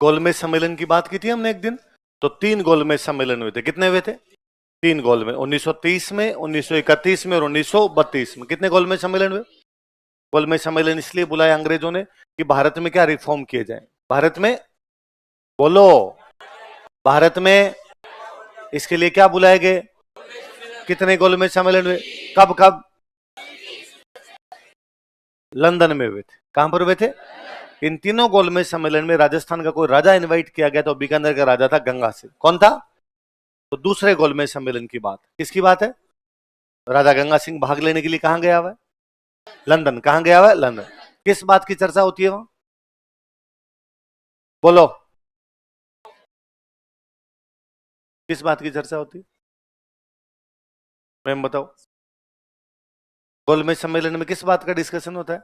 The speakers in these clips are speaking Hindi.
गोलमेज सम्मेलन की बात की थी हमने एक दिन। तो 3 गोलमेज सम्मेलन हुए थे। कितने हुए थे? 3 गोलमेज, 1930 में, 1931 में और 1932 में। कितने गोलमेज सम्मेलन हुए? गोलमेज सम्मेलन इसलिए बुलाया अंग्रेजों ने कि भारत में क्या रिफॉर्म किए जाए। भारत में, बोलो, भारत में इसके लिए क्या बुलाए गए? कितने गोलमेज सम्मेलन हुए? कब कब? लंदन में हुए थे। कहां पर हुए थे? इन तीनों गोलमेज सम्मेलन में राजस्थान का कोई राजा इनवाइट किया गया, तो बीकानेर का राजा था गंगा सिंह। कौन था? तो दूसरे गोलमेज सम्मेलन की बात किसकी बात है? राजा गंगा सिंह भाग लेने के लिए कहां गया हुआ है? लंदन। कहां गया हुआ है? लंदन। किस बात की चर्चा होती है वहां? बोलो, किस बात की चर्चा होती है? मैम बताओ, गोलमेज सम्मेलन में किस बात का डिस्कशन होता है?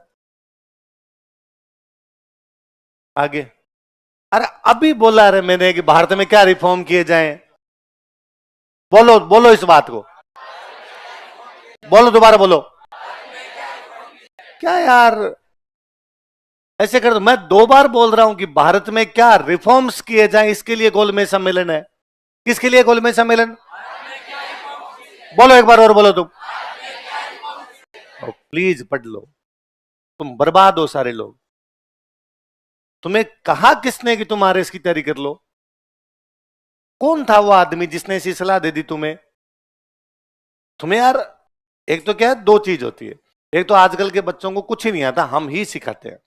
आगे। अरे अभी बोला रहे मैंने कि भारत में क्या रिफॉर्म किए जाएं। बोलो बोलो इस बात को, बोलो, दोबारा बोलो। क्या यार, ऐसे कर दो। मैं 2 बार बोल रहा हूं कि भारत में क्या रिफॉर्म्स किए जाएं, इसके लिए गोलमेज सम्मेलन है। किसके लिए गोलमेज सम्मेलन? बोलो एक बार और बोलो तुम। प्लीज पढ़ लो, तुम बर्बाद हो सारे लोग। तुम्हें कहा किसने कि तुम आरएस की तैयारी कर लो? कौन था वो आदमी जिसने ऐसी सलाह दे दी तुम्हें? तुम्हें यार, एक तो क्या है, 2 चीज होती है। एक तो आजकल के बच्चों को कुछ ही नहीं आता, हम ही सिखाते हैं,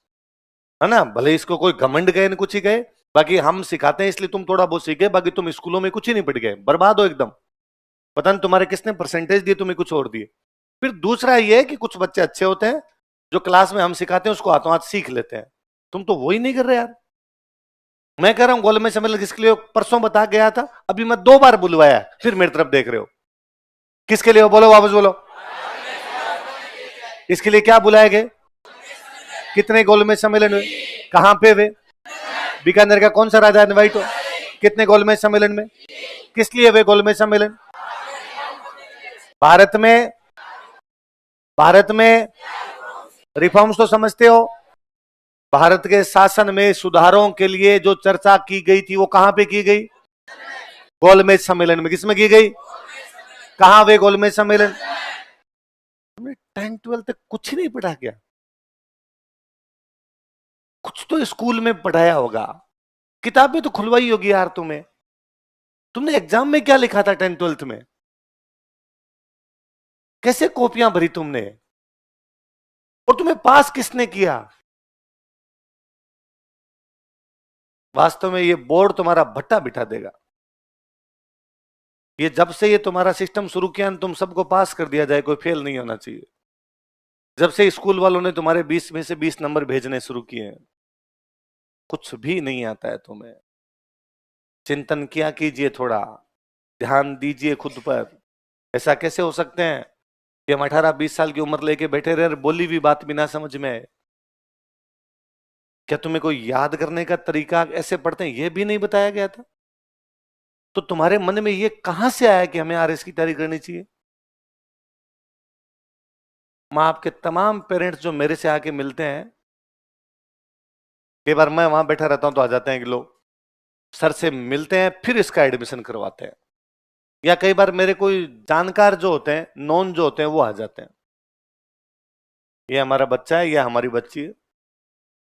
है ना। भले इसको कोई घमंड गए न कुछ ही गए, बाकी हम सिखाते हैं, इसलिए तुम थोड़ा बहुत सीखे। बाकी तुम स्कूलों में कुछ ही नहीं पढ़ गए, बर्बाद हो एकदम। पता नहीं तुम्हारे किसने परसेंटेज दिए, तुम्हें कुछ और दिए। फिर दूसरा ये है कि कुछ बच्चे अच्छे होते हैं, जो क्लास में हम सिखाते हैं उसको हाथों हाथ सीख लेते हैं। तुम तो वही नहीं कर रहे यार। मैं कह रहा हूं गोलमेज सम्मेलन किसके लिए? परसों बता गया था, अभी मैं 2 बार बुलवाया, फिर मेरी तरफ देख रहे हो। किसके लिए हो? बोलो, वापस बोलो। इसके लिए क्या बुलाए गए? कितने गोलमेज सम्मेलन हुए? कहां पे हुए? बीकानेर का कौन सा राजा इनवाइट हो? कितने गोलमेज सम्मेलन में? किस लिए हुए गोलमेज सम्मेलन? भारत में, भारत में रिफॉर्म्स तो समझते हो। भारत के शासन में सुधारों के लिए जो चर्चा की गई थी वो कहां पे की गई? गोलमेज सम्मेलन में। किसमें की गई? कहां हुए गोलमेज सम्मेलन? तुमने 10th 12th तक कुछ नहीं पढ़ा क्या? कुछ तो स्कूल में पढ़ाया होगा, किताबें तो खुलवाई होगी यार तुम्हें। तुमने एग्जाम में क्या लिखा था 10th 12th में? कैसे कॉपियां भरी तुमने? और तुम्हें पास किसने किया? वास्तव में ये बोर्ड तुम्हारा भट्टा बिठा देगा। ये जब से ये तुम्हारा सिस्टम शुरू किया, तुम सबको पास कर दिया जाए, कोई फेल नहीं होना चाहिए। जब से स्कूल वालों ने तुम्हारे 20 में से 20 नंबर भेजने शुरू किए हैं, कुछ भी नहीं आता है तुम्हें। चिंतन किया कीजिए, थोड़ा ध्यान दीजिए खुद पर। ऐसा कैसे हो सकते हैं कि हम 18-20 साल की उम्र लेके बैठे रहे, बोली भी बात बिना समझ में आए? क्या तुम्हें कोई याद करने का तरीका ऐसे पढ़ते हैं ये भी नहीं बताया गया था? तो तुम्हारे मन में ये कहां से आया कि हमें आरएस की तैयारी करनी चाहिए? मैं आपके तमाम पेरेंट्स जो मेरे से आके मिलते हैं, कई बार मैं वहां बैठा रहता हूं तो आ जाते हैं कि लोग सर से मिलते हैं फिर इसका एडमिशन करवाते हैं। या कई बार मेरे कोई जानकार जो होते हैं, नॉन जो होते हैं, वो आ जाते हैं, ये हमारा बच्चा है या हमारी बच्ची है,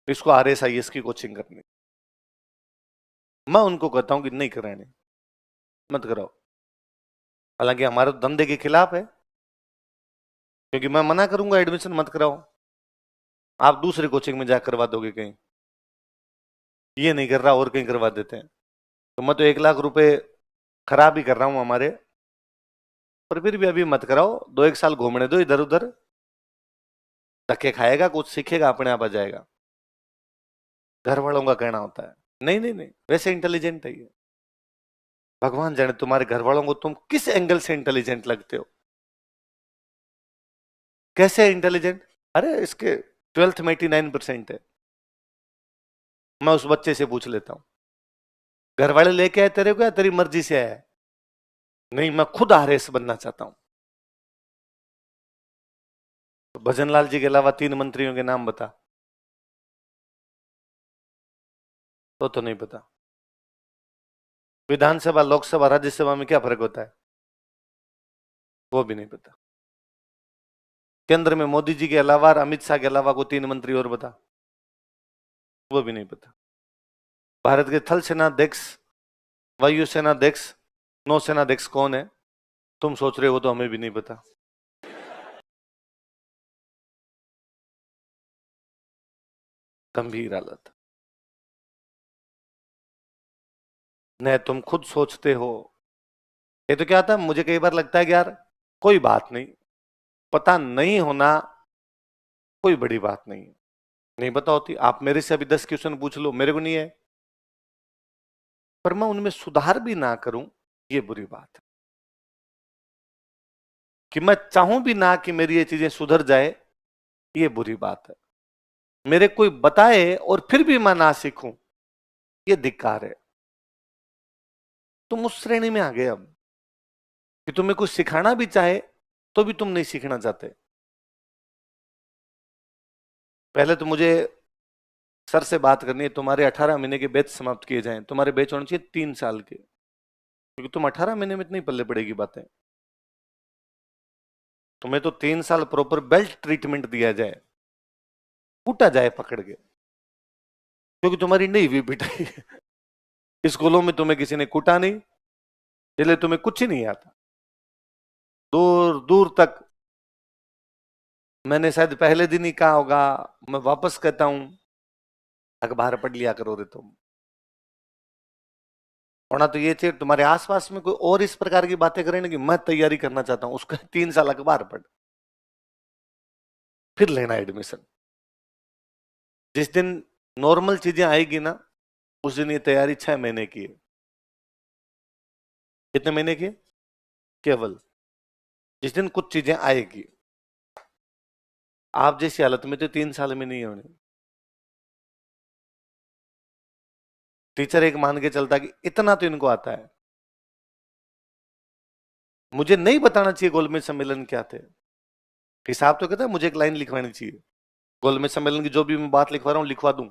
इसको आरएस आईएएस की कोचिंग करनी। मैं उनको कहता हूं कि नहीं कराने, मत कराओ। हालांकि हमारे धंधे के खिलाफ है, क्योंकि मैं मना करूंगा एडमिशन मत कराओ, आप दूसरे कोचिंग में जाकर करवा दोगे कहीं। ये नहीं कर रहा और कहीं करवा देते हैं। तो मैं तो 1 लाख रुपए खराब ही कर रहा हूं हमारे, पर फिर भी अभी मत कराओ, 2-1 साल घूमने दो इधर उधर, धक्के खाएगा, कुछ सीखेगा, अपने आप आ जाएगा। घर वालों का कहना होता है। नहीं नहीं नहीं, वैसे इंटेलिजेंट है ये। भगवान जाने तुम्हारे घर वालों को तुम किस एंगल से इंटेलिजेंट लगते हो। कैसे इंटेलिजेंट? अरे इसके 12th में 89% है। मैं उस बच्चे से पूछ लेता हूं, घर वाले लेके आए तेरे को या तेरी मर्जी से आया? नहीं, मैं खुद आरएस बनना चाहता हूं। तो भजन लाल जी के अलावा 3 मंत्रियों के नाम बता। तो नहीं पता। विधानसभा, लोकसभा, राज्यसभा में क्या फर्क होता है वो भी नहीं पता। केंद्र में मोदी जी के अलावा, अमित शाह के अलावा को 3 मंत्री और बता, वो भी नहीं पता। भारत के थल सेनाध्यक्ष, वायुसेना अध्यक्ष, नौसेना अध्यक्ष कौन है? तुम सोच रहे हो तो हमें भी नहीं पता। गंभीर हालत। न तुम खुद सोचते हो। ये तो क्या था, मुझे कई बार लगता है कि यार कोई बात नहीं, पता नहीं होना कोई बड़ी बात नहीं है। नहीं पता होती, आप मेरे से अभी 10 क्वेश्चन पूछ लो, मेरे को नहीं है, पर मैं उनमें सुधार भी ना करूं, ये बुरी बात है। कि मैं चाहूं भी ना कि मेरी ये चीजें सुधर जाए, ये बुरी बात है। मेरे कोई बताए और फिर भी मैं ना सीखूं, ये धिक्कार है। तुम उस श्रेणी में आ गए अब कि तुम्हें कुछ सिखाना भी चाहे तो भी तुम नहीं सीखना चाहते। पहले तो मुझे सर से बात करनी है, तुम्हारे 18 महीने के बैच समाप्त किए जाएं। तुम्हारे बैच होने चाहिए 3 साल के, क्योंकि तुम 18 महीने में इतनी पल्ले पड़ेगी बातें। तुम्हें तो 3 साल प्रॉपर बेल्ट ट्रीटमेंट दिया जाए, कूटा जाए पकड़ के, क्योंकि तुम्हारी नहीं हुई पिटाई। स्कूलों में तुम्हें किसी ने कूटा नहीं, इसलिए तुम्हें कुछ ही नहीं आता। दूर दूर तक, मैंने शायद पहले दिन ही कहा होगा, मैं वापस कहता हूं, अखबार पढ़ लिया करो रे तुम। होना तो ये चाहिए तुम्हारे आसपास में कोई और इस प्रकार की बातें करें ना कि मैं तैयारी करना चाहता हूं, उसका 3 साल अखबार पढ़, फिर लेना एडमिशन। जिस दिन नॉर्मल चीजें आएगी ना, उस दिन ये तैयारी 6 महीने की है। कितने महीने की है? केवल। जिस दिन कुछ चीजें आएगी, आप जैसी हालत में तो 3 साल में नहीं होने। टीचर एक मान के चलता कि इतना तो इनको आता है। मुझे नहीं बताना चाहिए गोलमेज सम्मेलन क्या थे। हिसाब तो कहता है मुझे एक लाइन लिखवानी चाहिए, गोलमेज सम्मेलन की जो भी मैं बात लिखवा रहा हूं लिखवा दूं,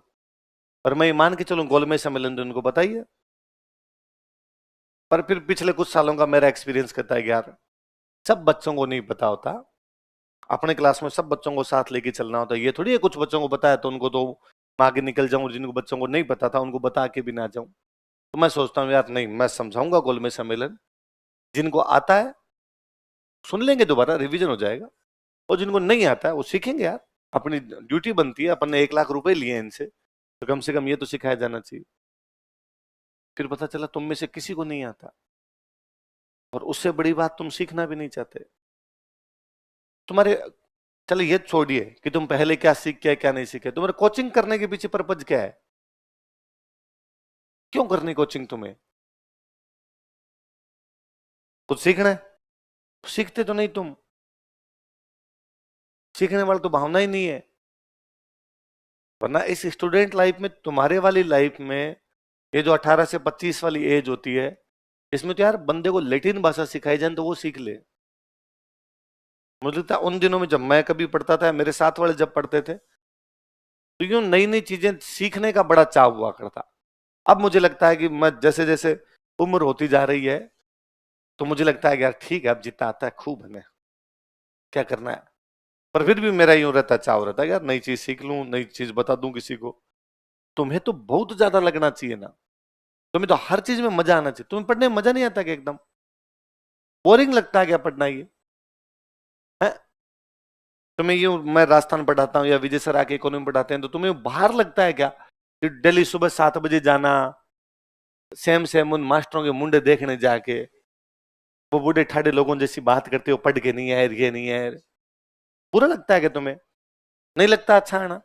पर मैं ये मान के चलूं गोलमेज सम्मेलन तो उनको बताइए। पर फिर पिछले कुछ सालों का मेरा एक्सपीरियंस कहता है कि यार सब बच्चों को नहीं पता होता, अपने क्लास में सब बच्चों को साथ लेके चलना होता है। ये थोड़ी है कुछ बच्चों को पता है तो उनको तो मैं आगे निकल जाऊं, जिनको बच्चों को नहीं पता था उनको बता के भी ना जाऊं। तो मैं सोचता हूँ यार नहीं, मैं समझाऊंगा गोलमेज सम्मेलन, जिनको आता है सुन लेंगे, दोबारा रिवीजन हो जाएगा, और जिनको नहीं आता है वो सीखेंगे। यार अपनी ड्यूटी बनती है, अपन ने 1 लाख रुपए लिए इनसे, तो कम से कम ये तो सिखाया जाना चाहिए। फिर पता चला तुम में से किसी को नहीं आता, और उससे बड़ी बात तुम सीखना भी नहीं चाहते। तुम्हारे, चलो ये छोड़िए कि तुम पहले क्या सीख के क्या नहीं सीखे, तुम्हारे कोचिंग करने के पीछे पर्पज क्या है? क्यों करनी कोचिंग तुम्हें? कुछ सीखना है? सीखते तो नहीं तुम, सीखने वाला तो भावना ही नहीं है। वरना इस स्टूडेंट लाइफ में, तुम्हारे वाली लाइफ में, ये जो 18 से 25 वाली एज होती है, इसमें तो यार बंदे को लैटिन भाषा सिखाई जाए तो वो सीख ले। मुझे लगता है उन दिनों में जब मैं कभी पढ़ता था, मेरे साथ वाले जब पढ़ते थे, तो यूं नई नई चीजें सीखने का बड़ा चाव हुआ करता। अब मुझे लगता है कि मैं जैसे जैसे उम्र होती जा रही है, तो मुझे लगता है कि यार ठीक है, अब जितना आता है खूब है, क्या करना है। पर फिर भी मेरा यूं रहता, चाव रहता है यार नई चीज सीख लूं, नई चीज बता दूं किसी को। तुम्हें तो बहुत ज्यादा लगना चाहिए ना, तुम्हें तो हर चीज में मजा आना चाहिए। तुम्हें पढ़ने में मजा नहीं आता कि एकदम बोरिंग लगता है क्या पढ़ना ये है? तुम्हें यूं, मैं राजस्थान पढ़ाता हूँ या विजय सर आके इकोनॉमी पढ़ाते हैं, तो तुम्हें बाहर लगता है क्या कि डेली सुबह 7 बजे जाना, सेम सेम उन मास्टरों के मुंडे देखने जाके, वो बूढ़े ठाडे लोगों जैसी बात करते हो, पढ़ के नहीं है ये नहीं है, बुरा लगता है क्या तुम्हें? नहीं लगता अच्छा है ना?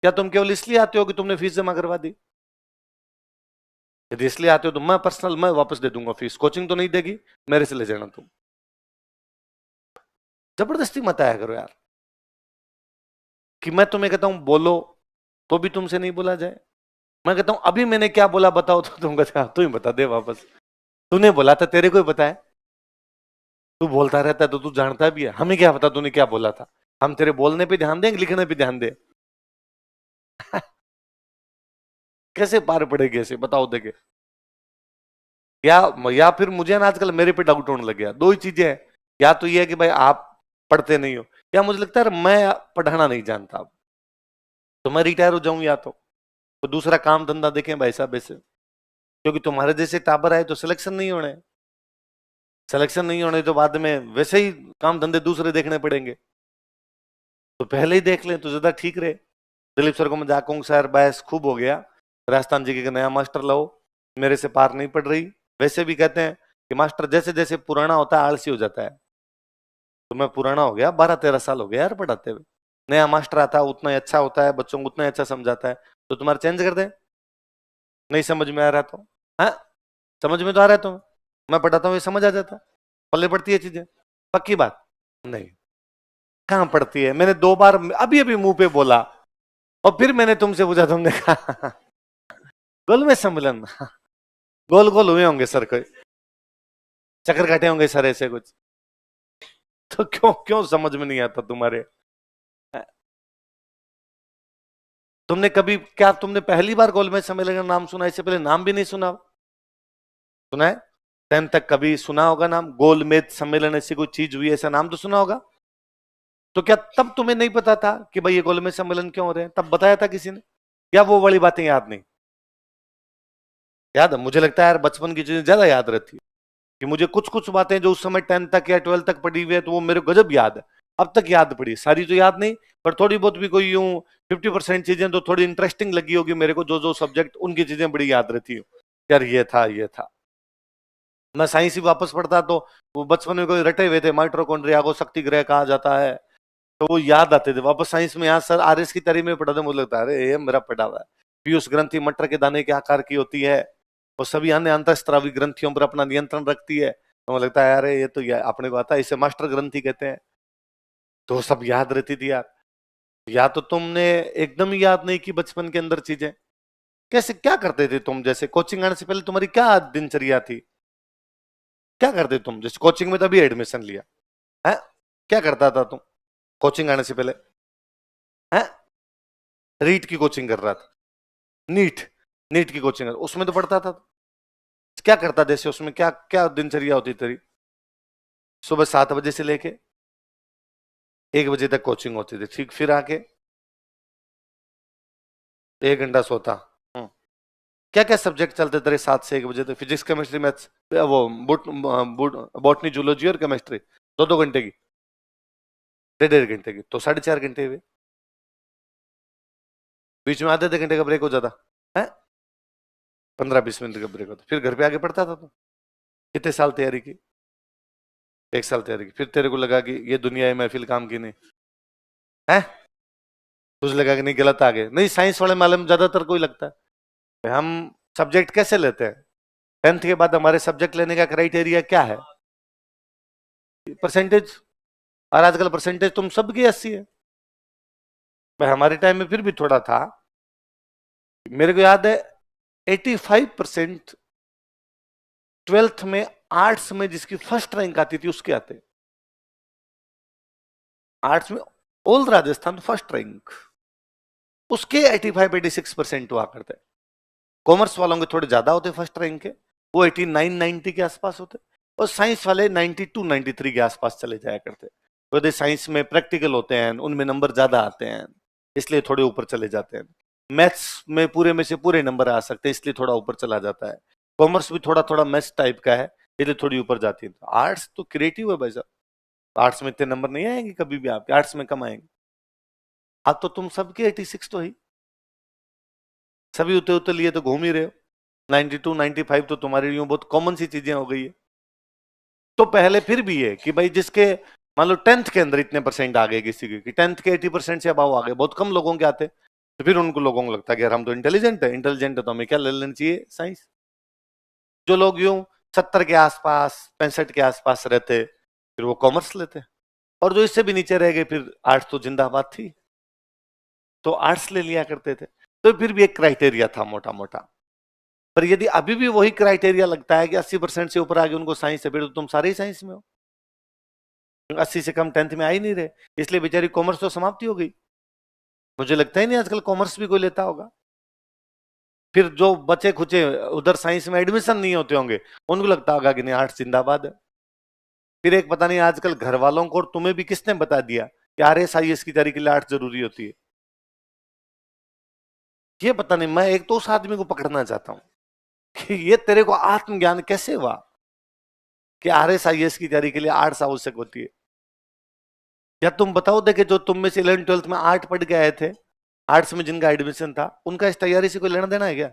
क्या तुम केवल इसलिए आते हो कि तुमने फीस जमा करवा दी? यदि इसलिए आते हो तो मैं पर्सनल मैं वापस दे दूंगा फीस, कोचिंग तो नहीं देगी, मेरे से ले जाना तुम। जबरदस्ती मत आया करो यार, कि मैं तुम्हें कहता हूं बोलो तो भी तुमसे नहीं बोला जाए। मैं कहता हूं अभी मैंने क्या बोला बताओ, तो तुम कहते तू ही बता दे वापस, तूने बोला था, तेरे को ही पता है, तू बोलता रहता है तो तू जानता भी है, हमें क्या पता तूने क्या बोला था। हम तेरे बोलने पे ध्यान दें, लिखने पे ध्यान दे? कैसे पार पड़ेगी ऐसे, बताओ देखे। या फिर मुझे ना आजकल मेरे पे डाउट होने लग गया। दो ही चीजें हैं, या तो ये है कि भाई आप पढ़ते नहीं हो, या मुझे लगता है मैं पढ़ाना नहीं जानता अब। तो मैं रिटायर हो जाऊं, या तो दूसरा काम धंधा देखें भाई साहब ऐसे। क्योंकि तुम्हारे जैसे टाबर आए तो सिलेक्शन नहीं होने, सिलेक्शन नहीं होने तो बाद में वैसे ही काम धंधे दूसरे देखने पड़ेंगे। तो पहले ही देख लें तो ज्यादा ठीक रहे। दिलीप सर को मैं जाकर कहूँ, सर बहस खूब हो गया, राजस्थान जी के नया मास्टर लाओ, मेरे से पार नहीं पड़ रही। वैसे भी कहते हैं कि मास्टर जैसे जैसे पुराना होता है आलसी हो जाता है। तो मैं पुराना हो गया, 12-13 साल हो गया यार पढ़ाते हुए। नया मास्टर आता है उतना ही अच्छा होता है, बच्चों को उतना ही अच्छा समझाता है। तो तुम्हारा चेंज कर दे, नहीं समझ में आ रहा तो। हाँ, समझ में तो आ रहा है तो मैं पढ़ाता हूँ, ये समझ आ जाता है। पल्ले पड़ती है चीजें, पक्की बात। नहीं, कहाँ पड़ती है? मैंने 2 बार अभी अभी मुंह पे बोला, और फिर मैंने तुमसे पूछा, तुमने कहा गोल में सम्मेलन। गोल गोल हुए होंगे सर, कोई चक्कर काटे होंगे सर ऐसे कुछ। तो क्यों क्यों समझ में नहीं आता तुम्हारे? तुमने कभी, क्या तुमने पहली बार गोलमेज सम्मेलन का नाम सुना? इससे पहले नाम भी नहीं सुना? सुना है? 10 तक कभी सुना होगा नाम? गोलमेज सम्मेलन ऐसी कोई चीज हुई, ऐसा नाम तो सुना होगा। तो क्या तब तुम्हें नहीं पता था कि भाई ये गोलमेज सम्मेलन क्यों हो रहे हैं? तब बताया था किसी ने? या वो वाली बातें याद नहीं? याद है? मुझे लगता है यार बचपन की चीजें ज्यादा याद रहती है। कि मुझे कुछ कुछ बातें जो उस समय 10 तक या 12 तक पढ़ी हुई है, तो वो मेरे को गजब याद है। अब तक याद पड़ी, सारी तो याद नहीं, पर थोड़ी बहुत भी कोई यूं 50% चीजें तो थोड़ी इंटरेस्टिंग लगी होगी मेरे को, जो जो सब्जेक्ट उनकी चीजें बड़ी याद रहती है। यार ये था, ये था। मैं साइंस ही वापस पढ़ता तो वो बचपन में कोई रटे हुए थे, माइटोकॉन्ड्रिया को शक्ति ग्रह कहा जाता है, तो वो याद आते थे वापस साइंस में। यहाँ सर आरएस की तरी में पढ़ा था, मुझे लगता है अरे ये मेरा पढ़ा हुआ है। पीयूष ग्रंथि मटर के दाने के आकार की होती है, और सभी अन्य अंतःस्रावी ग्रंथियों पर अपना नियंत्रण रखती है। तो मुझे लगता है अरे ये तो अपने को आता है, इसे मास्टर ग्रंथि कहते हैं। तो सब याद रहती थी यार। या तो तुमने एकदम ही याद नहीं की बचपन के अंदर चीजें। कैसे, क्या करते थे तुम? जैसे कोचिंग आने से पहले तुम्हारी क्या दिनचर्या थी? क्या करते तुम? जैसे कोचिंग में तो अभी एडमिशन लिया है, क्या करता था तुम कोचिंग आने से पहले? है, रीट की कोचिंग कर रहा था? नीट, नीट की कोचिंग उसमें तो पढ़ता था। क्या करता जैसे उसमें, क्या क्या दिनचर्या होती तेरी? सुबह 7 बजे से लेके 1 बजे तक कोचिंग होती थी, ठीक? फिर आके 1 घंटा सोता। क्या क्या सब्जेक्ट चलते तेरे 7 से 1 बजे तक? फिजिक्स, केमिस्ट्री, मैथ्स, वो बॉटनी, जूलॉजी और केमिस्ट्री, 2-2 घंटे की, 1.5-1.5 घंटे की, तो 4.5 घंटे हुए। बीच में आधे आधे घंटे का ब्रेक हो जाता है, 15-20 मिनट का ब्रेक होता, फिर घर पे आके पढ़ता था तू? कितने साल तैयारी की? 1 साल तैयारी की, फिर तेरे को लगा कि ये दुनिया है महफिल काम की नहीं है? तुझे लगा कि नहीं, गलत आ गए? नहीं, साइंस वाले मालूम ज्यादातर कोई लगता है। हम सब्जेक्ट कैसे लेते हैं? 10th के बाद हमारे सब्जेक्ट लेने का क्राइटेरिया क्या है? परसेंटेज। और आजकल परसेंटेज तुम सबकी 80 है। भाई हमारे टाइम में फिर भी थोड़ा था। मेरे को याद है 85% 12th में आर्ट्स में जिसकी फर्स्ट रैंक आती थी उसके आते। आर्ट्स में ऑल राजस्थान फर्स्ट रैंक, उसके 85-86% हुआ करते। कॉमर्स वालों के थोड़े ज्यादा होते फर्स्ट रैंक के, वो 89-90 के आसपास होते। और साइंस वाले 92-93 के आसपास चले जाया करते। तो साइंस में प्रैक्टिकल होते हैं, उनमें नंबर ज्यादा आते हैं, इसलिए थोड़े ऊपर चले जाते हैं। मैथ्स में पूरे में से पूरे नंबर आ सकते हैं, इसलिए थोड़ा ऊपर चला जाता है। कॉमर्स भी थोड़ा थोड़ा मैथ्स टाइप का है, इसलिए थोड़ी ऊपर जाती है। आर्ट्स तो क्रिएटिव है भाई साहब, आर्ट्स में इतने नंबर नहीं आएंगे कभी भी, आपके आर्ट्स में कम आएंगे। अब तो तुम सबके 86 तो ही, सभी उते उते लिए तो घूम ही रहे हो। 92-95 तो तुम्हारे लिए बहुत कॉमन सी चीजें हो गई है। तो पहले फिर भी है कि भाई जिसके मान लो 10th के अंदर इतने परसेंट आ गए किसी के, कि 10th के 80% से अबाव आ गए, बहुत कम लोगों के आते। तो फिर उनको लोगों को लगता है कि यार हम तो इंटेलिजेंट है, इंटेलिजेंट है तो हमें क्या ले लेना चाहिए, साइंस। जो लोग यूं 70 के आसपास, 65 के आसपास रहते, फिर वो कॉमर्स लेते। और जो इससे भी नीचे रह गए, फिर आर्ट्स तो जिंदाबाद थी, तो आर्ट्स ले लिया करते थे। तो फिर भी एक क्राइटेरिया था मोटा मोटा। पर यदि अभी भी वही क्राइटेरिया लगता है कि 80% से ऊपर आ गए उनको साइंस है, फिर तो तुम सारे ही साइंस में हो। 80 से कम 10th में आ ही नहीं रहे, इसलिए बेचारी कॉमर्स तो समाप्ति हो गई। मुझे लगता ही नहीं आजकल कॉमर्स भी कोई लेता होगा। फिर जो बचे खुचे उधर साइंस में एडमिशन नहीं होते होंगे, उनको लगता होगा कि नहीं आर्ट्स जिंदाबाद है। फिर एक पता नहीं आजकल घर वालों को और तुम्हें भी किसने बता दिया कि RSIS की तैयारी के लिए आर्ट्स जरूरी होती है। ये पता नहीं, मैं एक तो उस आदमी को पकड़ना चाहता हूं कि ये तेरे को आत्मज्ञान कैसे हुआ कि RSIS की तैयारी के लिए आर्ट्स आवश्यक होती है। या तुम बताओ, देखे जो तुम में से 11th-12th में आर्ट पढ़ के आए थे, आर्ट्स में जिनका एडमिशन था, उनका इस तैयारी से कोई लेना देना है क्या?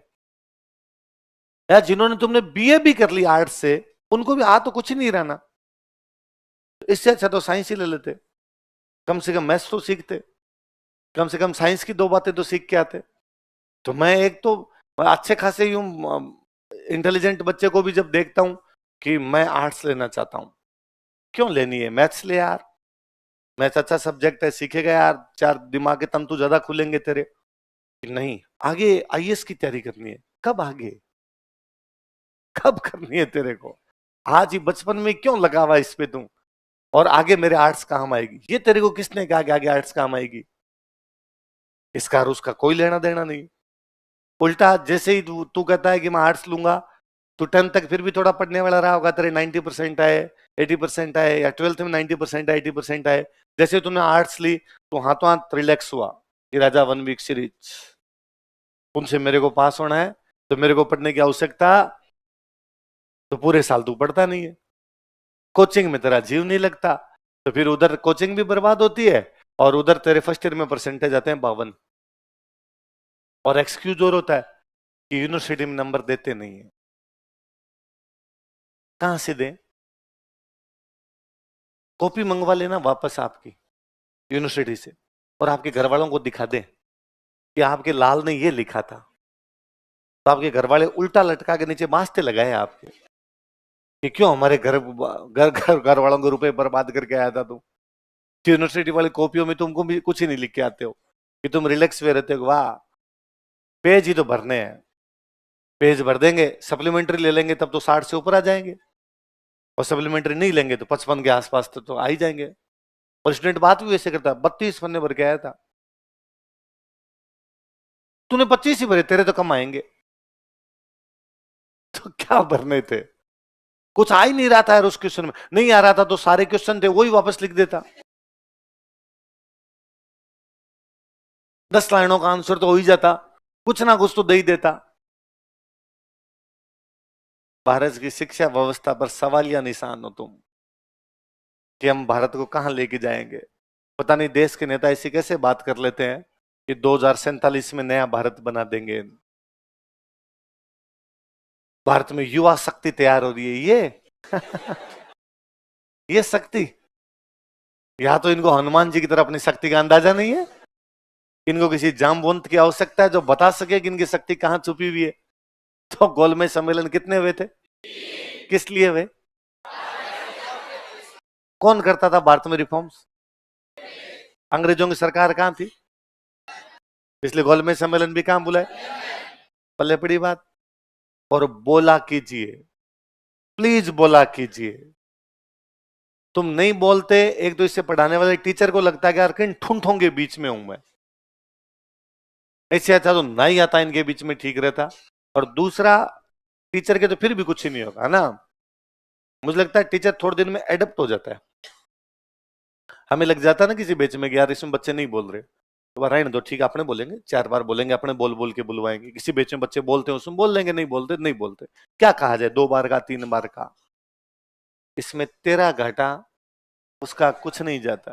या जिन्होंने तुमने BA भी कर ली आर्ट्स से, उनको भी आ तो कुछ ही नहीं रहना। इससे अच्छा तो साइंस ही ले लेते, कम से कम मैथ्स तो सीखते, कम से कम साइंस की दो बातें तो सीख के आते। तो मैं एक तो अच्छे खासे यूं इंटेलिजेंट बच्चे को भी जब देखता हूं कि मैं आर्ट्स लेना चाहता हूं, क्यों लेनी है, मैथ्स ले यार, मैथ्स अच्छा सब्जेक्ट है, सीखेगा यार, चार दिमाग के तंतु ज्यादा खुलेंगे तेरे। नहीं, आगे IAS की तैयारी करनी है, कब आगे, कब करनी है तेरे को, आज ही बचपन में क्यों लगा हुआ इस पे तुम, और आगे मेरे आर्ट्स काम आएगी, ये तेरे को किसने कहा कि आगे आर्ट्स काम आएगी? इसका और उसका कोई लेना देना नहीं। उल्टा जैसे ही तू कहता है कि मैं आर्ट्स लूंगा, तो 10th तक फिर भी थोड़ा पढ़ने वाला रहा होगा, तेरे 90% आए, 80% आए, या 12th में 90% आए, 80% आए, जैसे तुमने आर्ट्स ली तो हाथों हाथ रिलैक्स हुआ कि राजा 1 वीक सीरीज, उनसे मेरे को पास होना है, तो मेरे को पढ़ने की आवश्यकता, तो पूरे साल तू पढ़ता नहीं है, कोचिंग में तेरा जीव नहीं लगता, तो फिर उधर कोचिंग भी बर्बाद होती है, और उधर तेरे फर्स्ट ईयर में परसेंटेज आते हैं 52, और एक्सक्यूज और होता है कि यूनिवर्सिटी में नंबर देते नहीं है। कहां से दें? कॉपी मंगवा लेना वापस आपकी यूनिवर्सिटी से, और आपके घर वालों को दिखा दें कि आपके लाल ने ये लिखा था, तो आपके घर वाले उल्टा लटका के नीचे बांसते लगाए आपके कि क्यों हमारे घर घर घर घर वालों को रुपए बर्बाद करके आया था तू, यूनिवर्सिटी वाली कॉपियों में तुमको भी कुछ ही नहीं लिख के आते हो कि तुम रिलैक्स हुए रहते हो। वाह, पेज ही तो भरने हैं, पेज भर देंगे, सप्लीमेंट्री ले लेंगे तब तो 60 से ऊपर आ जाएंगे, और सप्लीमेंट्री नहीं लेंगे तो 55 के आसपास तो आ ही जाएंगे। और स्टूडेंट बात भी वैसे करता, 32 पन्ने भर के आया था, तूने 25 ही भरे, तेरे तो कम आएंगे। तो क्या भरने थे, कुछ आ ही नहीं रहा था यार उस क्वेश्चन में, नहीं आ रहा था तो सारे क्वेश्चन थे वही वापस लिख देता, 10 लाइनों का आंसर तो हो ही जाता, कुछ ना कुछ तो दे ही देता। भारत की शिक्षा व्यवस्था पर सवालिया निशान हो तुम, कि हम भारत को कहां लेके जाएंगे। पता नहीं देश के नेता ऐसी कैसे बात कर लेते हैं कि 2047 में नया भारत बना देंगे, भारत में युवा शक्ति तैयार हो रही है ये ये शक्ति, या तो इनको हनुमान जी की तरह अपनी शक्ति का अंदाजा नहीं है, इनको किसी जामवंत की आवश्यकता है जो बता सके कि इनकी शक्ति कहां छुपी हुई है। तो गोलमेज सम्मेलन कितने हुए थे, किस लिए हुए, कौन करता था भारत में रिफॉर्म्स, अंग्रेजों की सरकार कहां थी, इसलिए गोलमेज सम्मेलन भी कहां बुलाए, पल्ले पड़ी बात। और बोला कीजिए, प्लीज बोला कीजिए, तुम नहीं बोलते, एक तो इससे पढ़ाने वाले टीचर को लगता है कि यार किन ठुंठों के बीच में हूं मैं, इससे अच्छा तो ना ही आता इनके बीच में ठीक रहता। और दूसरा, टीचर के तो फिर भी कुछ ही नहीं होगा ना, मुझे लगता है टीचर थोड़े दिन में एडप्ट हो जाता है, हमें लग जाता है ना किसी बेच में कि यार इसमें बच्चे नहीं बोल रहे, तो रहने दो, ठीक है अपने बोलेंगे, 4 बार बोलेंगे, अपने बोल बोल के बुलवाएंगे, किसी बेच में बच्चे बोलते हैं उसमें बोल लेंगे, नहीं बोलते नहीं बोलते, क्या कहा जाए, 2 बार का 3 बार का, इसमें तेरा घाटा, उसका कुछ नहीं जाता।